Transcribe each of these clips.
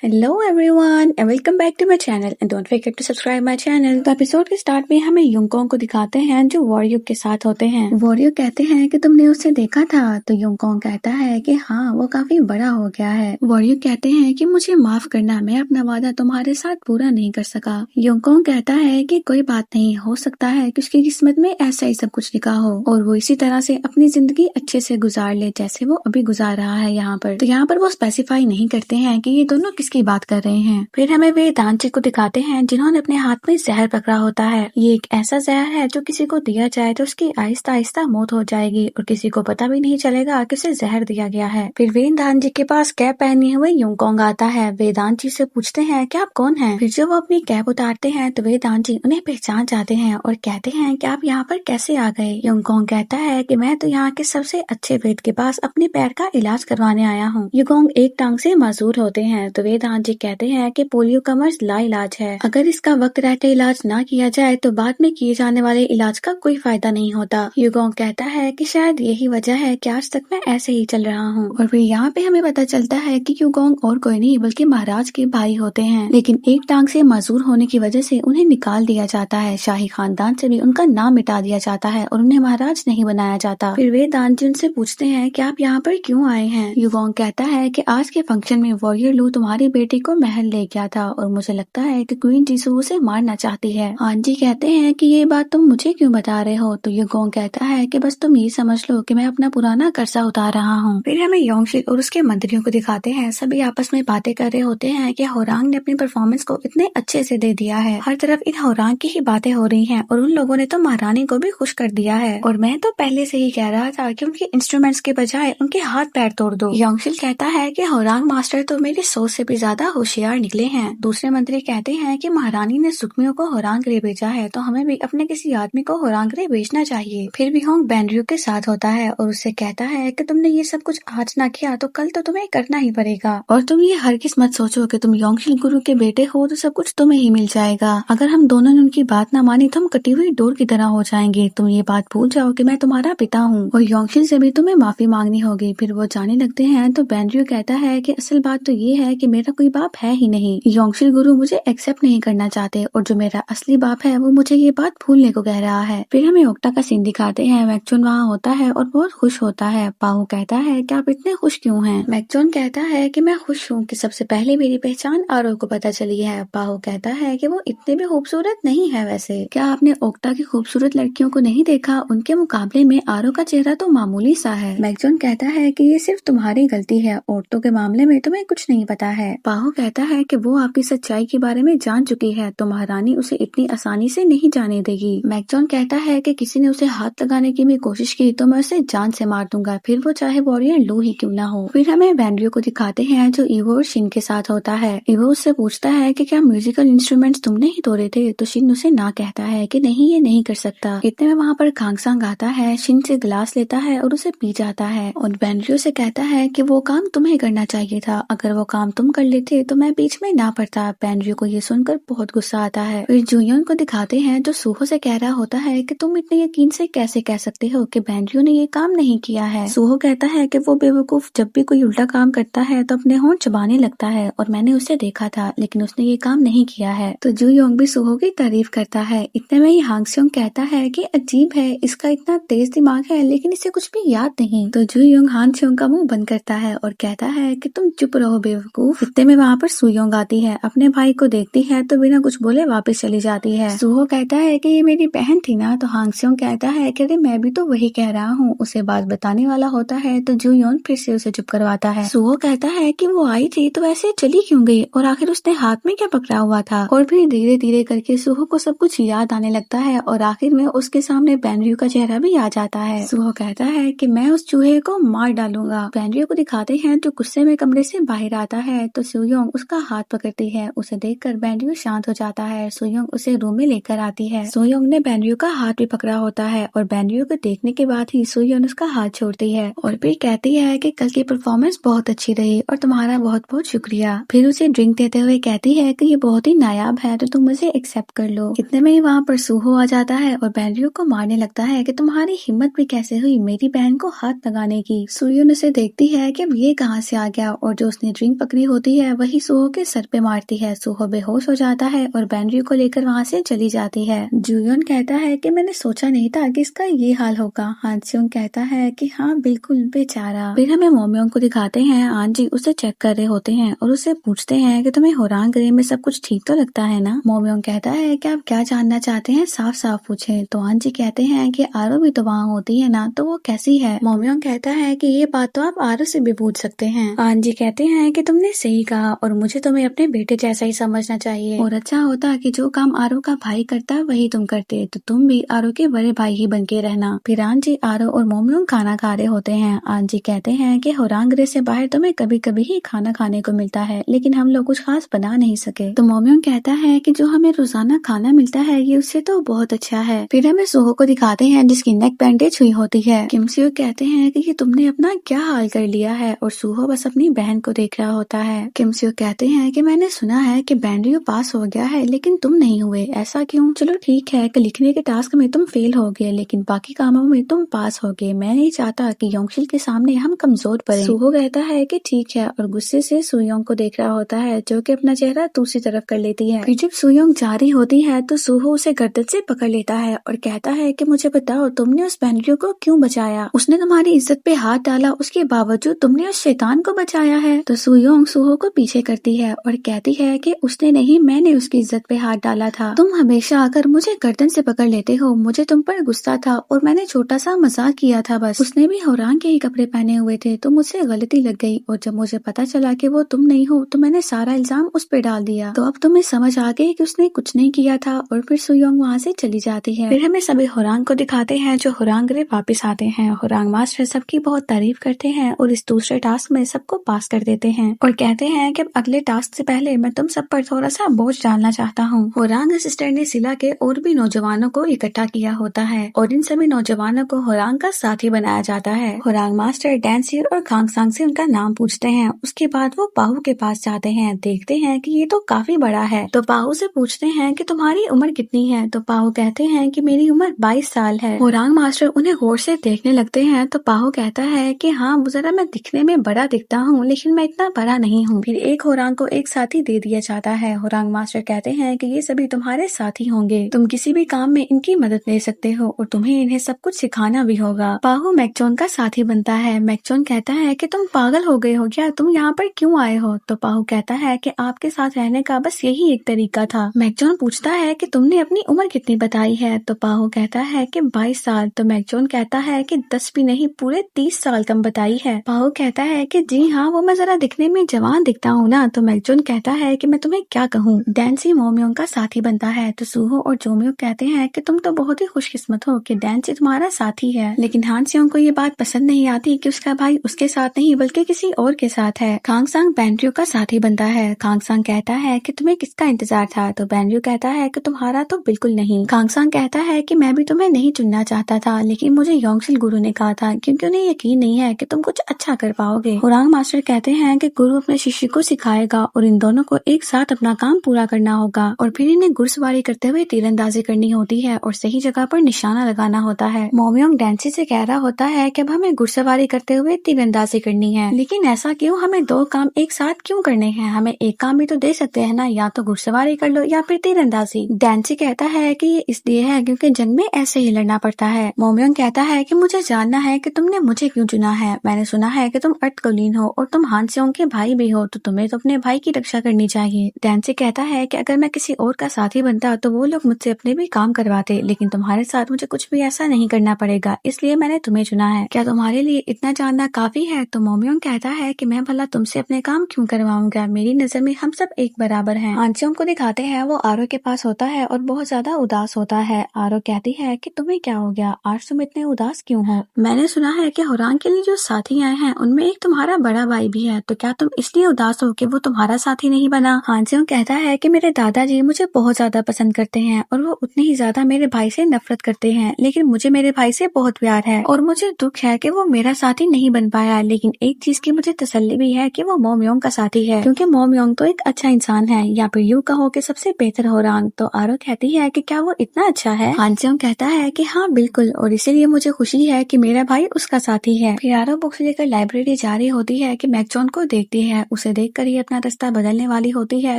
Hello everyone and welcome back to my channel and don't forget to subscribe my channel. तो episode के start में हमें युंगकोंग को दिखाते हैं जो वॉरयुक के साथ होते हैं। वॉरयुक कहते हैं कि तुमने उससे देखा था, तो युंगकोंग कहता है कि हाँ वो काफी बड़ा हो गया है। वॉरयुक कहते हैं कि मुझे माफ करना, मैं अपना वादा तुम्हारे साथ पूरा नहीं कर सका। युंगकोंग कहता है कि कोई बात नहीं, हो सकता है कि उसकी किस्मत में ऐसा ही सब कुछ लिखा हो और वो इसी तरह से अपनी जिंदगी अच्छे से गुजार ले जैसे वो अभी गुजार रहा है यहाँ पर। तो यहाँ पर वो स्पेसिफाई नहीं करते हैं कि ये दोनों की बात कर रहे हैं। फिर हमें वे दानची को दिखाते हैं जिन्होंने अपने हाथ में जहर पकड़ा होता है। ये एक ऐसा जहर है जो किसी को दिया जाए तो उसकी आहिस्ता आहिस्ता मौत हो जाएगी और किसी को पता भी नहीं चलेगा कि उसे जहर दिया गया है। फिर वेदांत जी के पास कैप पहने हुए युंगकोंग आता है। वेदांत जी से पूछते हैं कि आप कौन हैं। फिर जब वो अपनी कैप उतारते हैं तो वेदांत जी उन्हें पहचान जाते हैं और कहते हैं कि आप यहाँ पर कैसे आ गए। युंगकोंग कहता है कि मैं तो यहाँ के सबसे अच्छे वैद्य के पास अपने पैर का इलाज करवाने आया हूँ। युंगकोंग एक टांग से माजूर होते हैं तो वेदांत जी कहते हैं कि पोलियो का मर्ज लाइलाज है। अगर इसका वक्त रहते इलाज ना किया जाए तो बाद में किए जाने वाले इलाज का कोई फायदा नहीं होता। युगोंग कहता है कि शायद यही वजह है कि आज तक मैं ऐसे ही चल रहा हूँ। और फिर यहाँ पे हमें पता चलता है कि युगोंग और कोई नहीं बल्कि महाराज के भाई होते हैं, लेकिन एक टांग से माजूर होने की वजह से उन्हें निकाल दिया जाता है। शाही खानदान से भी उनका नाम मिटा दिया जाता है और उन्हें महाराज नहीं बनाया जाता। फिर वे दानजी उनसे पूछते हैं कि आप यहाँ पर क्यों आए हैं। युगोंग कहता है कि आज के फंक्शन में वॉरियर लू तुम्हारी बेटी को महल ले गया था और मुझे लगता है कि क्वीन जीसू उसे मारना चाहती है। आंजी कहते हैं कि ये बात तुम मुझे क्यों बता रहे हो। तो युगोंग कहता है कि बस तुम ये समझ लो कि मैं अपना पुराना कर्जा उतार रहा हूँ। फिर हमें योंगशिल और उसके मंत्रियों को दिखाते हैं। सभी आपस में बातें कर रहे होते हैं कि होरांग ने अपनी परफॉर्मेंस को इतने अच्छे से दे दिया है। हर तरफ इन होरांग की ही बातें हो रही है और उन लोगों ने तो महारानी को भी खुश कर दिया है। और मैं तो पहले से ही कह रहा था कि उनके इंस्ट्रूमेंट्स के बजाय उनके हाथ पैर तोड़ दो। योंगशिल कहता है कि होरांग मास्टर तो मेरी सोच से भी ज्यादा होशियार निकले हैं। दूसरे मंत्री कहते हैं कि महारानी ने सुकमियों को होरांगरे भेजा है तो हमें भी अपने किसी आदमी को होरांगरे भेजना चाहिए। फिर भी होंग बेनरयू के साथ होता है और उससे कहता है कि तुमने ये सब कुछ आज ना किया तो कल तो तुम्हें करना ही पड़ेगा और तुम ये हर किस मत सोचो कि तुम योंगशिल गुरु के बेटे हो तो सब कुछ तुम्हें ही मिल जाएगा। अगर हम दोनों ने उनकी बात ना मानी तो हम कटी हुई डोर की तरह हो जाएंगे। तुम ये बात भूल जाओ कि मैं तुम्हारा पिता हूँ और योंगशिल से भी तुम्हें माफी मांगनी होगी। फिर वो जाने लगते हैं तो बेनरयू कहता है कि असल बात तो ये है कि मेरा कोई बाप है ही नहीं। योंगशिल गुरु मुझे एक्सेप्ट नहीं करना चाहते और जो मेरा असली बाप है वो मुझे ये बात भूलने को कह रहा है। फिर हमें ओक्टा का सीन दिखाते हैं। मैकचोन वहाँ होता है और बहुत खुश होता है। पाहु कहता है कि आप इतने खुश क्यों हैं। मैकचोन कहता है कि मैं खुश हूँ कि सबसे पहले मेरी पहचान आरो को पता चली है। पाहु कहता है कि वो इतने भी खूबसूरत नहीं है। वैसे क्या आपने ओक्टा की खूबसूरत लड़कियों को नहीं देखा? उनके मुकाबले में आरो का चेहरा तो मामूली सा है। मैकचोन कहता है कि ये सिर्फ तुम्हारी गलती है, औरतों के मामले में तुम्हें कुछ नहीं पता है। पाहु कहता है कि वो आपकी सच्चाई के बारे में जान चुकी है तो महारानी उसे इतनी आसानी से नहीं जाने देगी। मैकजॉन कहता है कि किसी ने उसे हाथ लगाने की भी कोशिश की तो मैं उसे जान से मार दूंगा, फिर वो चाहे वॉरियर लू ही क्यों ना हो। फिर हमें बेनरयू को दिखाते हैं जो इवो और शिन के साथ होता है। इवो उससे पूछता है कि क्या म्यूजिकल इंस्ट्रूमेंट्स तुमने ही तोड़े थे, तो शिन उसे ना कहता है कि नहीं ये नहीं कर सकता। इतने में वहाँ पर खांगसांग आता है, शिन से गिलास लेता है और उसे पी जाता है और बेनरयू से कहता है कि वो काम तुम्हें करना चाहिए था, अगर वो काम तुम कर लेते तो मैं बीच में ना पड़ता। बेनरयू को ये सुनकर बहुत गुस्सा आता है। फिर जूयोन को दिखाते हैं जो सूहो से कह रहा होता है कि तुम इतने यकीन से कैसे कह सकते हो कि बेनरयू ने ये काम नहीं किया है। सूहो कहता है कि वो बेवकूफ जब भी कोई उल्टा काम करता है तो अपने होंठ चबाने लगता है और मैंने उसे देखा था लेकिन उसने ये काम नहीं किया है। तो जूयोंग भी सूहो की तारीफ करता है। इतने में ही हांगस्योंग कहता है कि अजीब है, इसका इतना तेज दिमाग है लेकिन इसे कुछ भी याद नहीं। तो जूयोंग हांगस्योंग का मुंह बंद करता है और कहता है कि तुम चुप रहो बेवकूफ। इतने में वहाँ पर सुयोंग आती है, अपने भाई को देखती है तो बिना कुछ बोले वापस चली जाती है। सूहो कहता है कि ये मेरी बहन थी ना, तो हांगस्योंग कहता है कि अरे मैं भी तो वही कह रहा हूँ। उसे बात बताने वाला होता है तो जूयोन फिर से उसे चुप करवाता है। सूहो कहता है कि वो आई थी तो वैसे चली क्यों गई और आखिर उसने हाथ में क्या पकड़ा हुआ था। और फिर धीरे धीरे करके सूहो को सब कुछ याद आने लगता है और आखिर में उसके सामने बेनरयू का चेहरा भी आ जाता है। सूहो कहता है कि मैं उस चूहे को मार डालूंगा। बेनरयू को दिखाते हैं जो गुस्से में कमरे से बाहर आता है तो सुयोंग उसका हाथ पकड़ती है। उसे देखकर बेनरयू शांत हो जाता है। सुयोंग उसे रूम में लेकर आती है। सुयोंग ने बेनरयू का हाथ भी पकड़ा होता है और बेनरयू को देखने के बाद ही सुयोंग उसका हाथ छोड़ती है और फिर कहती है कि कल की परफॉर्मेंस बहुत अच्छी रही और तुम्हारा बहुत बहुत शुक्रिया। फिर उसे ड्रिंक देते हुए कहती है कि ये बहुत ही नायाब है तो तुम मुझे एक्सेप्ट कर लो। इतने में ही वहाँ पर सूहो आ जाता है और बेनरयू को मारने लगता है कि तुम्हारी हिम्मत भी कैसे हुई मेरी बहन को हाथ लगाने की। सुयोंग उसे देखती है कि ये कहाँ से आ गया और जो उसने ड्रिंक पकड़ी होती होती है वही सूहो के सर पे मारती है। सूहो बेहोश हो जाता है और बेनरयू को लेकर वहाँ से चली जाती है। जुयोन कहता है कि मैंने सोचा नहीं था कि इसका ये हाल होगा। हान सेयोंग कहता है कि हाँ बिल्कुल बेचारा। फिर हमें मोमयोंग को दिखाते हैं। आंजी उसे चेक कर रहे होते हैं और उससे पूछते हैं कि तुम्हें होरांग ग्रे में सब कुछ ठीक तो लगता है ना। मोमयोंग कहता है कि आप क्या जानना चाहते हैं, साफ साफ पूछें। तो आंजी कहते हैं कि आरो भी तो वहाँ होती है ना, तो वो कैसी है। मोमयोंग कहता है कि ये बात तो आप आरो से भी पूछ सकते हैं। आंजी कहते हैं कि तुमने सही कहा और मुझे तुम्हें अपने बेटे जैसा ही समझना चाहिए और अच्छा होता कि जो काम आरो का भाई करता वही तुम करते, तो तुम भी आरो के बड़े भाई ही बन के रहना। फिर आंजी, आरो और मोमयोंग खाना खा रहे होते हैं। आंजी कहते हैं कि होरांग ग्रे से बाहर तुम्हें कभी कभी ही खाना खाने को मिलता है, लेकिन हम लोग कुछ खास बना नहीं सके। तो मोमयोंग कहता है कि जो हमें रोजाना खाना मिलता है ये उससे तो बहुत अच्छा है। फिर हमें सूहो को दिखाते हैं जिसकी नेक बैंडेज हुई होती है। किम सियोक कहते हैं कि ये तुमने अपना क्या हाल कर लिया है और सूहो बस अपनी बहन को देख रहा होता है। किम सियोक कहते हैं कि मैंने सुना है कि बेनरयू पास हो गया है लेकिन तुम नहीं हुए, ऐसा क्यों? चलो ठीक है कि लिखने के टास्क में तुम फेल हो गए लेकिन बाकी कामों में तुम पास हो गए। मैं नहीं चाहता कि योंगशिल के सामने हम कमजोर पड़े। सूहो कहता है कि ठीक है और गुस्से से सुयोंग को देख रहा होता है जो कि अपना चेहरा दूसरी तरफ कर लेती है। फिर जब सुयोंग जा रही होती है तो सूहो उसे गर्दन से पकड़ लेता है और कहता है कि मुझे बताओ तुमने उस बेनरयू को क्यों बचाया? उसने तुम्हारी इज्जत पे हाथ डाला, उसके बावजूद तुमने उस शैतान को बचाया है। तो सुयोंग सूहो को पीछे करती है और कहती है कि उसने नहीं, मैंने उसकी इज्जत पे हाथ डाला था। तुम हमेशा आकर मुझे गर्दन से पकड़ लेते हो, मुझे तुम पर गुस्सा था और मैंने छोटा सा मजाक किया था बस। उसने भी होरांग के ही कपड़े पहने हुए थे तो मुझसे गलती लग गई और जब मुझे पता चला कि वो तुम नहीं हो तो मैंने सारा इल्जाम उस पे डाल दिया। तो अब तुम्हें समझ आ गई कि उसने कुछ नहीं किया था। और फिर सुयोंग वहाँ से चली जाती है। फिर हमें सभी होरांग को दिखाते हैं जो होरांग ग्रे वापस आते हैं। होरांग मास्टर सबकी बहुत तारीफ करते हैं और इस दूसरे टास्क में सबको पास कर देते हैं और कहते हैं कि अगले टास्क से पहले मैं तुम सब पर थोड़ा सा बोझ डालना चाहता हूँ। होरांग सिस्टर ने सिला के और भी नौजवानों को इकट्ठा किया होता है और इन सभी नौजवानों को होरांग का साथी बनाया जाता है। होरांग मास्टर डैंसियर और खांगसांग से उनका नाम पूछते हैं। उसके बाद वो पाहु के पास जाते हैं। देखते हैं कि ये तो काफी बड़ा है तो पाहु से पूछते हैं कि तुम्हारी उम्र कितनी है। तो पाहु कहते हैं कि मेरी उम्र 22 साल है। होरांग मास्टर उन्हें गौर से देखने लगते हैं तो पाहु कहता है कि हाँ जरा मैं दिखने में बड़ा दिखता हूँ लेकिन मैं इतना बड़ा नहीं हूँ। फिर एक होरांग को एक साथी दे दिया जाता है। होरांग मास्टर कहते हैं कि ये सभी तुम्हारे साथी होंगे, तुम किसी भी काम में इनकी मदद ले सकते हो और तुम्हें इन्हें सब कुछ सिखाना भी होगा। पाहु मैकचोन का साथी बनता है। मैकचोन कहता है कि तुम पागल हो गए हो क्या, तुम यहाँ पर क्यों आए हो? तो पाहु कहता है कि आपके साथ रहने का बस यही एक तरीका था। मैकचोन पूछता है कि तुमने अपनी उम्र कितनी बताई है? तो पाहु कहता है कि 22 साल। तो मैकचोन कहता है कि 10 भी नहीं, पूरे 30 साल कम बताई है। पाहु कहता है कि जी हाँ, वो मैं जरा दिखने में जवान दिखता हूँ ना। तो मैकचोन कहता है कि मैं तुम्हें क्या कहूँ। डैंसी मोमयोंग का साथी बनता है। तो सूहो और जोमयोंग कहते हैं कि तुम तो बहुत ही खुशकिस्मत हो कि डैंसी तुम्हारा साथी है। लेकिन हान सेयोंग को ये बात पसंद नहीं आती कि उसका भाई उसके साथ नहीं बल्कि किसी और के साथ है। खांगसांग बेनरयू का साथी बनता है। खांगसांग कहता है कि तुम्हें किसका इंतजार था? तो बेनरयू कहता है कि तुम्हारा तो बिल्कुल नहीं। खांगसांग कहता है कि मैं भी तुम्हें नहीं चुनना चाहता था लेकिन मुझे योंगशिल गुरु ने कहा था क्योंकि उन्हें यकीन नहीं है कि तुम कुछ अच्छा कर पाओगे। होरांग मास्टर कहते हैं कि गुरु अपने शिष्य को सिखाएगा और इन दोनों को एक साथ अपना काम पूरा करना होगा और फिर इन्हें घुड़सवारी करते हुए तीरंदाजी करनी होती है और सही जगह पर निशाना लगाना होता है। मोमयोंग डैंसी से कह रहा होता है कि अब हमें घुड़सवारी करते हुए तीरंदाजी करनी है, लेकिन ऐसा क्यों? हमें दो काम एक साथ क्यों करने हैं? हमें एक काम भी तो दे सकते हैं ना, या तो घुड़सवारी कर लो या फिर तीरंदाजी। डैंसी कहता है कि ये इसलिए है क्योंकि जंग में ऐसे ही लड़ना पड़ता है। मोमयोंग कहता है कि मुझे जानना है कि तुमने मुझे क्यों चुना है। मैंने सुना है कि तुम अर्धकुलीन हो और तुम हान सेयोंग के भाई भी हो, तो तुम्हें तो अपने भाई की रक्षा करनी चाहिए। डैंसी कहता है कि अगर मैं किसी और का साथी बनता तो वो लोग मुझसे अपने भी काम करवाते, लेकिन तुम्हारे साथ मुझे कुछ भी ऐसा नहीं करना पड़ेगा, इसलिए मैंने तुम्हें चुना है। क्या तुम्हारे लिए इतना जानना काफी है? तो मोमयोंग कहता है कि मैं भला तुमसे अपने काम क्यों करवाऊंगा, मेरी नजर में हम सब एक बराबर हैं। हान सेयोंग को दिखाते हैं वो आरो के पास होता है और बहुत ज्यादा उदास होता है। आरो कहती है कि तुम्हें क्या हो गया, आज तुम इतने उदास क्यों हो? मैंने सुना है कि होरांग के लिए जो साथी आए हैं उनमें एक तुम्हारा बड़ा भाई भी है, तो क्या तुम इसलिए उदास हो कि वो तुम्हारा साथी नहीं बना? हान सेयोंग कहता है कि मेरे दादाजी मुझे बहुत ज्यादा पसंद करते हैं और वो उतने ही ज्यादा मेरे भाई से नफरत करते हैं, लेकिन मुझे मेरे भाई से बहुत प्यार है और मुझे दुख है कि वो मेरा साथी नहीं बन पाया। लेकिन एक चीज की मुझे तसल्ली भी है कि वो मोमयोंग का साथी है, क्योंकि मोमयोंग तो एक अच्छा इंसान है, या फिर यूं कहो कि सबसे बेहतर होरांग। तो आरो कहती है कि क्या वो इतना अच्छा है? हान सेयोंग कहता है कि हाँ बिल्कुल, और इसीलिए मुझे खुशी है कि मेरा भाई उसका साथी है। फिर आरो बुक्स लेकर लाइब्रेरी जा रही होती है कि मैकचोन को देखती है। उसे देखकर ये अपना रास्ता बदलने वाली होती है,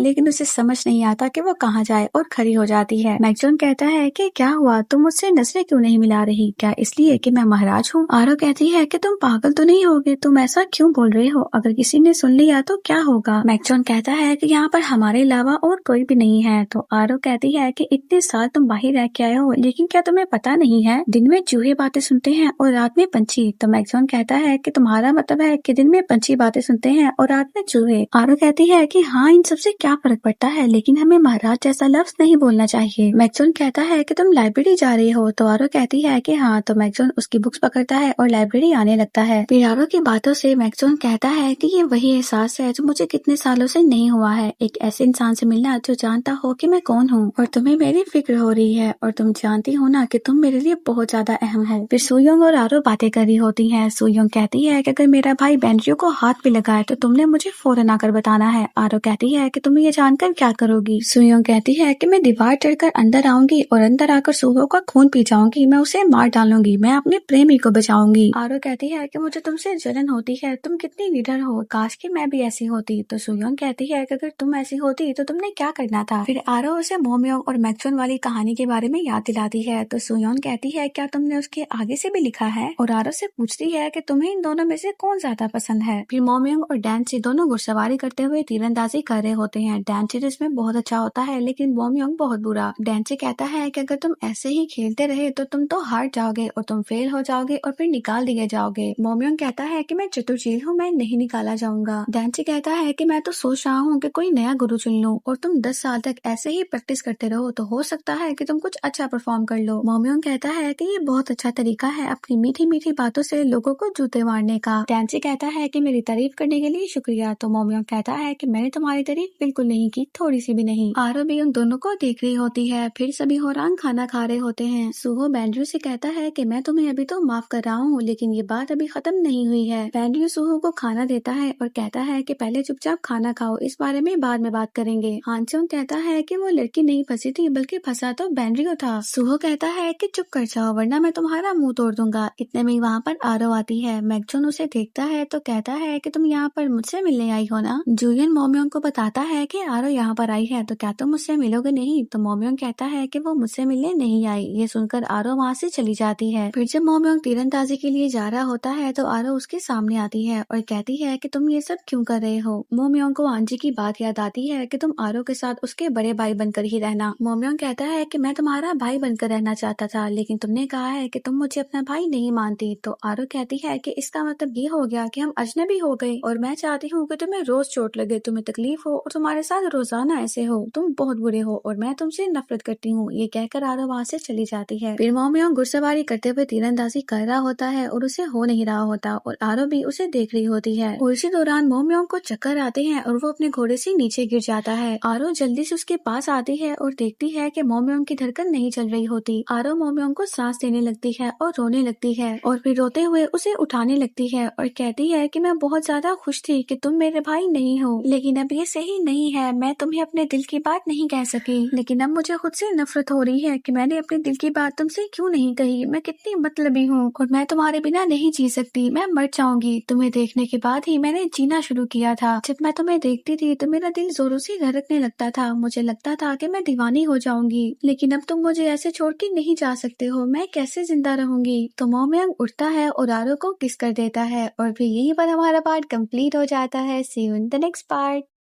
लेकिन उसे समझ नहीं आता कि वो कहाँ जाए और खड़ी हो जाती है। मैकजॉन कहता है कि क्या हुआ, तुम मुझसे नजरें क्यों नहीं मिला रही? क्या इसलिए कि मैं महाराज हूँ? आरो कहती है कि तुम पागल तो नहीं होगे, तुम ऐसा क्यों बोल रहे हो? अगर किसी ने सुन लिया तो क्या होगा? मैकजॉन कहता है कि यहाँ पर हमारे अलावा और कोई भी नहीं है। तो आरो कहती है कि इतने साल तुम बाहर रह के आए हो, लेकिन क्या तुम्हें पता नहीं है दिन में चूहे बातें सुनते हैं और रात में पंछी? तो मैकजॉन कहता है कि तुम्हारा मतलब है कि दिन में पंछी बातें सुनते हैं और रात में चूहे। आरो कहती है कि हाँ, इन सबसे क्या फर्क पड़ता है, लेकिन हमें महाराज जैसा लफ्ज नहीं बोलना चाहिए। मैकजॉन कहता है कि तुम लाइब्रेरी जा रही हो? तो आरो कहती है कि हाँ। तो मैकजॉन उसकी बुक्स पकड़ता है और लाइब्रेरी आने लगता है। फिर आरो की बातों से मैकजॉन कहता है कि ये वही एहसास है जो मुझे कितने सालों से नहीं हुआ है, एक ऐसे इंसान से मिलना जो जानता हो कि मैं कौन हूँ और तुम्हें मेरी फिक्र हो रही है और तुम जानती हो ना कि तुम मेरे लिए बहुत ज्यादा अहम हो। फिर सुयोंग और आरो बातें कर रही होती हैं। सुयोंग कहती है कि अगर मेरा भाई बेंड्रियो को हाथ भी लगाए तो तुमने मुझे फौरन आकर बताना है। आरो कहती है कि तुम ये जानकर क्या करोगी? सुयोंग कहती है कि मैं दीवार चढ़कर अंदर आऊंगी और अंदर आकर सुहो का खून पी जाऊंगी, मैं उसे मार डालूंगी, मैं अपने प्रेमी को बचाऊंगी। आरो कहती है कि मुझे तुमसे जलन होती है, तुम कितनी निडर हो, काश कि मैं भी ऐसी होती। तो सुयोंग कहती है कि अगर तुम ऐसी होती तो तुमने क्या करना था? फिर आरो उसे मोमयोंग और मैकजॉन वाली कहानी के बारे में याद दिलाती है। तो सुयोंग कहती है क्या तुमने उसके आगे से भी लिखा है? और आरो से पूछती है कि तुम्हें इन दोनों में से कौन ज्यादा पसंद है? फिर मोमयोंग और डैंची दोनों घुड़सवारी करते हुए तीरंदाजी कर रहे होते हैं। डैंची इसमें बहुत अच्छा होता है, लेकिन मोमयोंग बहुत बुरा। डैंची कहता है कि अगर तुम ऐसे ही खेलते रहे तो तुम तो हार जाओगे और तुम फेल हो जाओगे और फिर निकाल दिए जाओगे। मोमयोंग कहता है कि मैं चतुरशील हूँ, मैं नहीं निकाला जाऊंगा। डैंची कहता है कि मैं तो सोच रहा हूँ कि कोई नया गुरु चुन लूं और तुम 10 साल तक ऐसे ही प्रैक्टिस करते रहो तो हो सकता है कि तुम कुछ अच्छा परफॉर्म कर लो। मोमयोंग कहता है कि ये बहुत अच्छा तरीका है अपनी मीठी मीठी बातों से लोगों को जूते मारने का। डैंची कहता है कि मेरी तारीफ करने के लिए शुक्रिया। तो मोमयोंग कहता है कि मैंने तुम्हारी तारीफ बिल्कुल नहीं की, थोड़ी सी भी नहीं। आरो भी उन दोनों को देख रही होती है। फिर सभी होरांग खाना खा रहे होते हैं। सुहो बेंड्रियो से कहता है कि मैं तुम्हें अभी तो माफ कर रहा हूँ, लेकिन ये बात अभी खत्म नहीं हुई है। बेंड्रियो सुहो को खाना देता है और कहता है कि पहले चुपचाप खाना खाओ, इस बारे में बाद में बात करेंगे। हानचोंग कहता है कि वो लड़की नहीं फंसी थी, बल्कि फंसा तो बेंड्रियो था। सुहो कहता है कि चुप कर जाओ वरना मैं तुम्हारा मुंह तोड़ दूंगा। इतने में वहाँ पर आरो आती है। मैकजॉन उसे देखता है तो कहता है कि तुम यहाँ पर मुझसे मिलने आई हो ना? जुलियन मोमयोंग को बताता है कि आरो यहाँ पर आई है, तो क्या तुम मुझसे मिलोगे नहीं? तो मोमयोंग कहता है कि वो मुझसे मिलने नहीं आई। ये सुनकर आरो वहाँ से चली जाती है। फिर जब मोमयोंग तीरंदाजी के लिए जा रहा होता है तो आरो उसके सामने आती है और कहती है कि तुम ये सब क्यों कर रहे हो? मोमयोंग को आंजी की बात याद आती है कि तुम आरो के साथ उसके बड़े भाई बनकर ही रहना। मोमयोंग कहता है कि मैं तुम्हारा भाई बनकर रहना चाहता था, लेकिन तुमने कहा है कि तुम मुझे अपना भाई नहीं मानती। तो आरो कहती है कि इसका मतलब ये हो गया कि हम अजनबी हो गए और मैं चाहती हूँ कि तुम्हें रोज चोट लगे, तुम्हें तकलीफ हो और तुम्हारे साथ रोजाना ऐसे हो। तुम बहुत बुरे हो और मैं तुमसे नफरत करती हूँ। ये कहकर आरो वहाँ से चली जाती है। फिर मोमयोंग घुड़सवारी करते हुए तीरंदाजी कर रहा होता है और उसे हो नहीं रहा होता और आरो भी उसे देख रही होती है। और इसी दौरान मोमयोंग को चक्कर आते हैं और वो अपने घोड़े से नीचे गिर जाता है। आरो जल्दी से उसके पास आती है और देखती है कि मोमयोंग की धड़कन नहीं चल रही होती। आरो मोमयोंग को सांस देने लगती है और रोने लगती है और फिर रोते हुए उसे उठाने लगती है और कहती है कि मैं बहुत ज्यादा खुश थी कि तुम मेरे भाई नहीं हो, लेकिन अब ये सही नहीं है। मैं तुम्हें अपने दिल की बात नहीं कह सकी, लेकिन अब मुझे खुद से नफरत हो रही है कि मैंने अपने दिल की बात तुमसे क्यों नहीं कही। मैं कितनी मतलबी हूँ और मैं तुम्हारे बिना नहीं जी सकती, मैं मर जाऊंगी। तुम्हें देखने के बाद ही मैंने जीना शुरू किया था। जब मैं तुम्हें देखती थी तो मेरा दिल जोरों से धड़कने लगता था, मुझे लगता था कि मैं दीवानी हो जाऊंगी, लेकिन अब तुम मुझे ऐसे छोड़ के नहीं जा सकते हो, मैं कैसे जिंदा रहूंगी? तो मोमयोंग उठता है और आरो को किस कर देता है और फिर यहीं पर हमारा पार्ट कंप्लीट हो जाता है। See you in the next part.